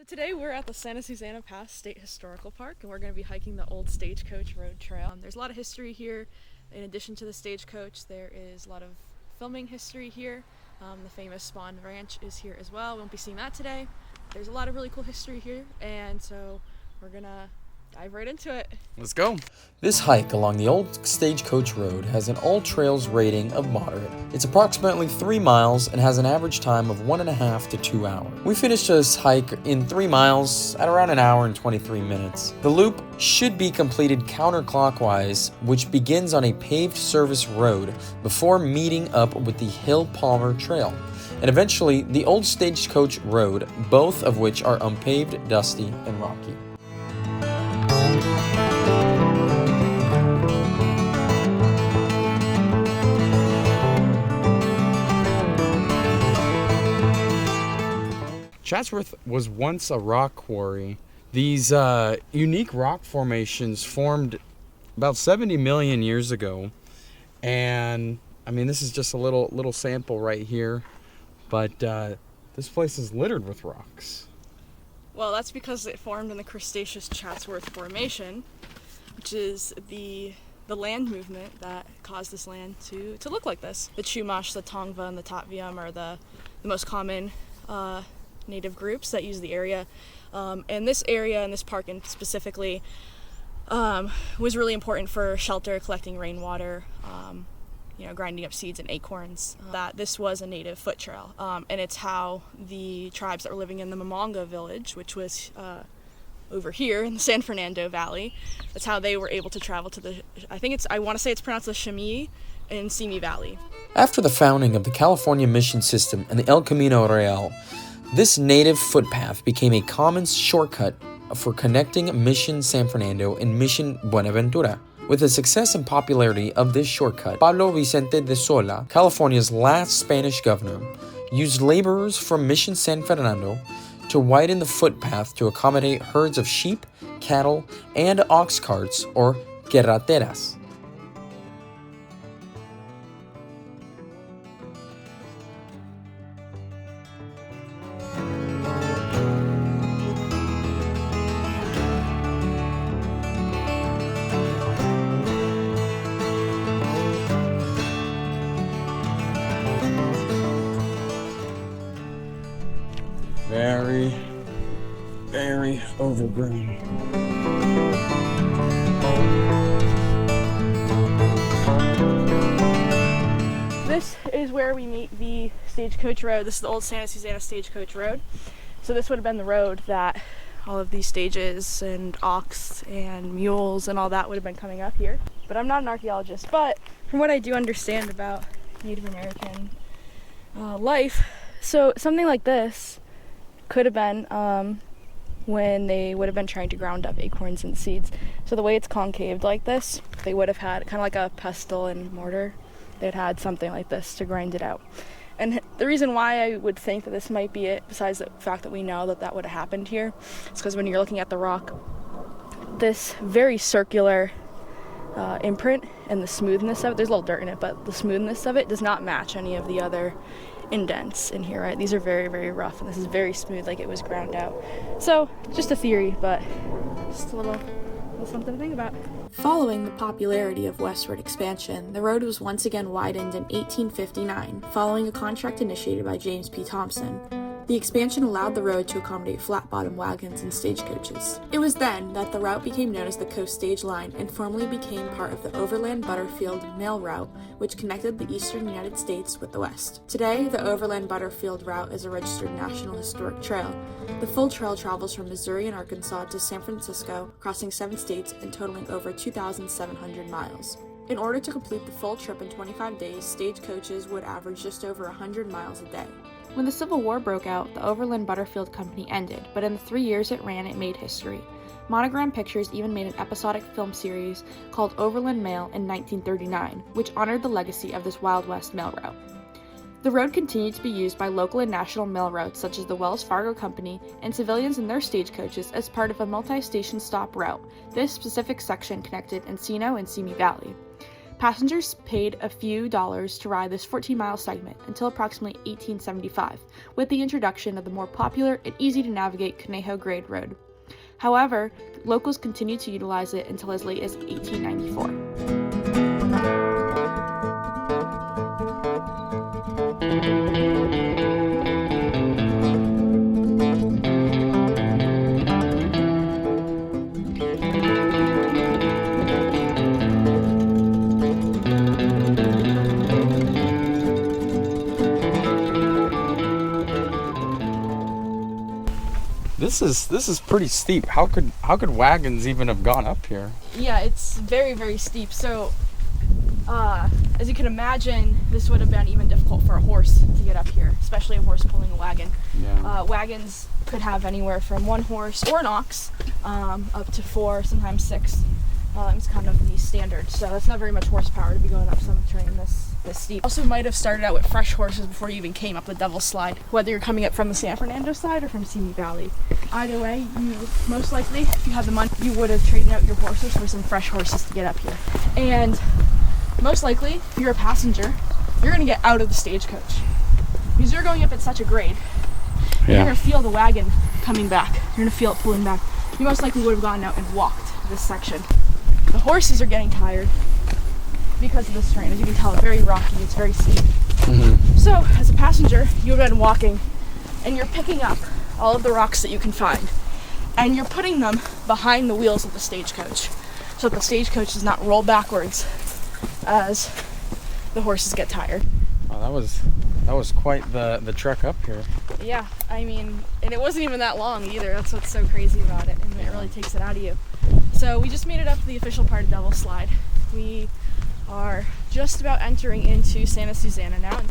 Today we're at the Santa Susana Pass State Historical Park, and we're going to be hiking the Old Stagecoach Road Trail. There's a lot of history here. In addition to the stagecoach, there is a lot of filming history here. The famous Spawn Ranch is here as well. We won't be seeing that today. There's a lot of really cool history here, and so we're going to dive right into it. Let's go. This hike along the Old Stagecoach Road has an all trails rating of moderate. It's approximately 3 miles and has an average time of 1.5 to 2 hours. We finished this hike in 3 miles at around 1 hour and 23 minutes. The loop should be completed counterclockwise, which begins on a paved service road before meeting up with the Hill Palmer Trail, and eventually the Old Stagecoach Road, both of which are unpaved, dusty, and rocky. Chatsworth was once a rock quarry. These unique rock formations formed about 70 million years ago, and I mean, this is just a little sample right here, but this place is littered with rocks. Well, that's because it formed in the Cretaceous Chatsworth Formation, which is the land movement that caused this land to look like this. The Chumash, the Tongva, and the Tatviam are the most common native groups that use the area. And this area and this park specifically was really important for shelter, collecting rainwater, grinding up seeds and acorns. That this was a native foot trail, and it's how the tribes that were living in the Mamonga village, which was over here in the San Fernando Valley, that's how they were able to travel to I want to say it's pronounced the Simi and Simi Valley. After the founding of the California Mission System and the El Camino Real, this native footpath became a common shortcut for connecting Mission San Fernando and Mission Buenaventura. With the success and popularity of this shortcut, Pablo Vicente de Sola, California's last Spanish governor, used laborers from Mission San Fernando to widen the footpath to accommodate herds of sheep, cattle, and ox carts, or carreteras. Very, very overgrown. This is where we meet the Stagecoach Road. This is the old Santa Susana Stagecoach Road. So this would have been the road that all of these stages and ox and mules and all that would have been coming up here. But I'm not an archaeologist, but from what I do understand about Native American life, so something like this could have been when they would have been trying to ground up acorns and seeds. So the way it's concaved like this, they would have had kind of like a pestle and mortar. They'd had something like this to grind it out. And the reason why I would think that this might be it, besides the fact that we know that that would have happened here, is because when you're looking at the rock, this very circular imprint and the smoothness of it, there's a little dirt in it, but the smoothness of it does not match any of the other indents in here, right? These are very, very rough, and this is very smooth, like it was ground out. So, just a theory, but just a little something to think about. Following the popularity of westward expansion, the road was once again widened in 1859, following a contract initiated by James P. Thompson. The expansion allowed the road to accommodate flat-bottom wagons and stagecoaches. It was then that the route became known as the Coast Stage Line and formally became part of the Overland Butterfield Mail Route, which connected the eastern United States with the west. Today, the Overland Butterfield Route is a registered National Historic Trail. The full trail travels from Missouri and Arkansas to San Francisco, crossing 7 states and totaling over 2,700 miles. In order to complete the full trip in 25 days, stagecoaches would average just over 100 miles a day. When the Civil War broke out, the Overland Butterfield Company ended, but in the 3 years it ran, it made history. Monogram Pictures even made an episodic film series called Overland Mail in 1939, which honored the legacy of this Wild West mail route. The road continued to be used by local and national mail routes such as the Wells Fargo Company and civilians in their stagecoaches as part of a multi-station stop route. This specific section connected Encino and Simi Valley. Passengers paid a few dollars to ride this 14-mile segment until approximately 1875, with the introduction of the more popular and easy-to-navigate Conejo Grade Road. However, locals continued to utilize it until as late as 1894. This is pretty steep. How could wagons even have gone up here? Yeah, it's very, very steep. So, as you can imagine, this would have been even difficult for a horse to get up here, especially a horse pulling a wagon. Yeah. Wagons could have anywhere from 1 horse or an ox up to 4, sometimes 6. It's kind of the standard. So that's not very much horsepower to be going up some terrain this steep. Also might have started out with fresh horses before you even came up the Devil's Slide, whether you're coming up from the San Fernando side or from Simi Valley. Either way, you most likely, if you had the money, you would have traded out your horses for some fresh horses to get up here. And most likely, if you're a passenger, you're going to get out of the stagecoach because you're going up at such a grade. You're going to feel the wagon coming back. You're going to feel it pulling back. You most likely would have gone out and walked this section. The horses are getting tired because of this terrain. As you can tell, it's very rocky, it's very steep. Mm-hmm. So, as a passenger, you would have been walking and you're picking up all of the rocks that you can find and you're putting them behind the wheels of the stagecoach so that the stagecoach does not roll backwards as the horses get tired. Oh, that was quite the trek up here. Yeah, I mean, and it wasn't even that long either. That's what's so crazy about it, and it really takes it out of you. So we just made it up to the official part of Devil's Slide. We are just about entering into Santa Susana now.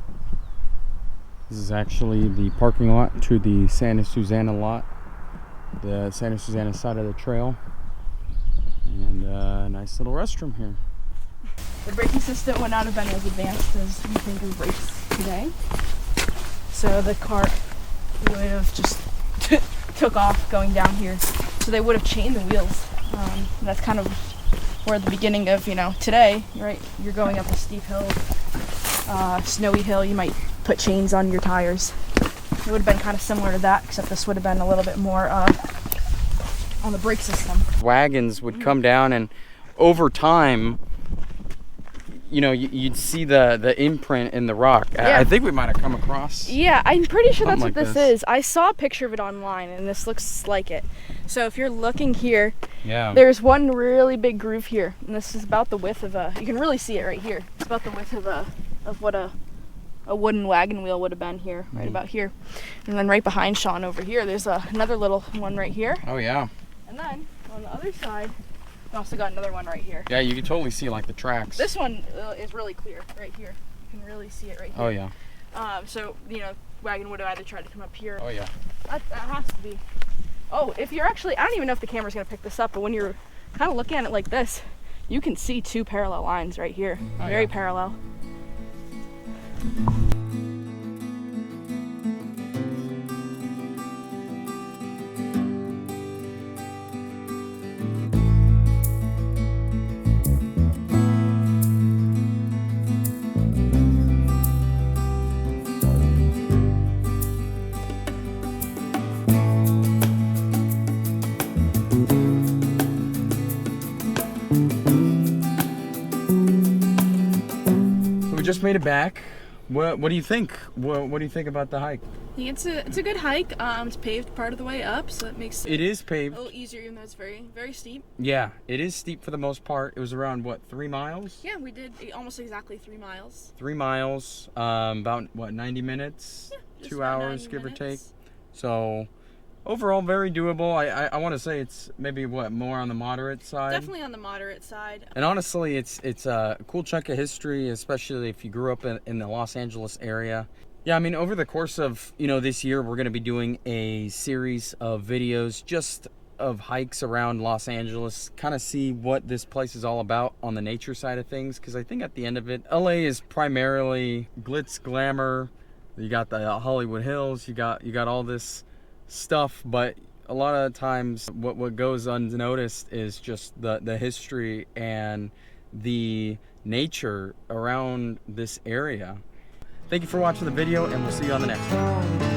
This is actually the parking lot to the Santa Susana lot, the Santa Susana side of the trail, and a nice little restroom here. The braking system would not have been as advanced as we think of brakes today. So the cart would have just took off going down here. So they would have chained the wheels. That's kind of where the beginning of, today, right? You're going up a steep hill, snowy hill, you might put chains on your tires. It would have been kind of similar to that, except this would have been a little bit more on the brake system. Wagons would come down, and over time, you'd see the imprint in the rock. Yeah. I think we might have come across. Yeah, I'm pretty sure that's what Something like this this. is. I saw a picture of it online, and this looks like it. So if you're looking here, Yeah. there's one really big groove here, and this is about the width of you can really see it right here. It's about the width of what a wooden wagon wheel would have been here, right about here. And then right behind Sean over here, there's another little one right here. Oh yeah. And then on the other side, we also got another one right here. Yeah, you can totally see like the tracks. This one is really clear right here. You can really see it right here. Oh yeah. So, wagon would have either tried to come up here. Oh yeah. That has to be. Oh, if you're actually, I don't even know if the camera's going to pick this up, but when you're kind of looking at it like this, you can see 2 parallel lines right here. Oh, Very yeah. parallel. Just made it back. What do you think? What do you think about the hike? I think it's a good hike. It's paved part of the way up, so that makes it It is a paved. little easier, even though it's very, very steep. Yeah, it is steep for the most part. It was around 3 miles? Yeah, we did almost exactly 3 miles. 3 miles, about 90 minutes? Yeah, just 2 about hours, 90 give or take. minutes. So overall, very doable. I want to say it's maybe more on the moderate side. Definitely on the moderate side. And honestly, it's a cool chunk of history, especially if you grew up in the Los Angeles area. Yeah, I mean, over the course of this year, we're going to be doing a series of videos just of hikes around Los Angeles, kind of see what this place is all about on the nature side of things. Because I think at the end of it, LA is primarily glitz, glamour. You got the Hollywood Hills. You got all this stuff, but a lot of times what goes unnoticed is just the history and the nature around this area. Thank you for watching the video, and we'll see you on the next one.